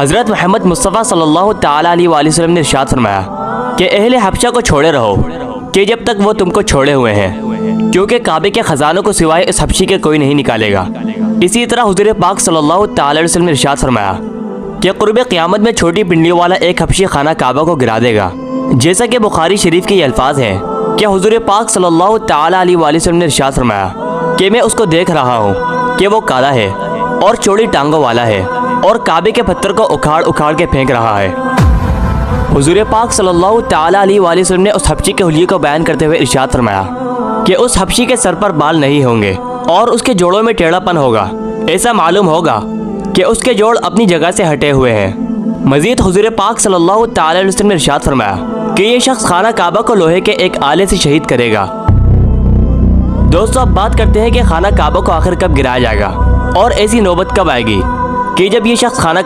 हज़रत मोहम्मद मुस्तफ़ा सल्लल्लाहु ताला अलैहि वसल्लम ने इरशाद फरमाया कि अहले हबशा को छोड़े रहो कि जब तक वो तुमको छोड़े हुए हैं, क्योंकि काबे के ख़जानों को सिवाय इस हबशी के कोई नहीं निकालेगा। इसी तरह हुज़ूर पाक सल्लल्लाहु ताला अलैहि वसल्लम ने इरशाद फरमाया कि क़ुर्ब क़यामत में छोटी पिंडियों वाला एक हबशी खाना काबा को गिरा देगा। जैसा कि बुखारी शरीफ के ये अल्फाज हैं कि हुज़ूर पाक सल्लल्लाहु ताला अलैहि वसल्लम ने इरशाद फरमाया कि मैं उसको देख रहा हूँ कि वो काला है और चौड़ी टांगों वाला है और काबे के पत्थर को उखाड़ उखाड़ के फेंक रहा है। हुज़ूर पाक सल्लल्लाहु ताला अलैहि वसल्लम ने उस हबशी के हुलिये को बयान करते हुए इरशाद फरमाया कि उस हबशी के सर पर बाल नहीं होंगे और उसके जोड़ों में टेढ़ापन होगा। ऐसा मालूम होगा कि उसके जोड़ अपनी जगह से हटे हुए हैं। मज़ीद हुज़ूर पाक सल्लल्लाहु ताला अलैहि वसल्लम ने इरशाद फरमाया कि ये शख्स खाना काबा को लोहे के एक आले से शहीद करेगा। दोस्तों, अब बात करते हैं कि खाना काबा को आखिर कब गिराया जाएगा और ऐसी नौबत कब आएगी कि जब ये शख्स खाना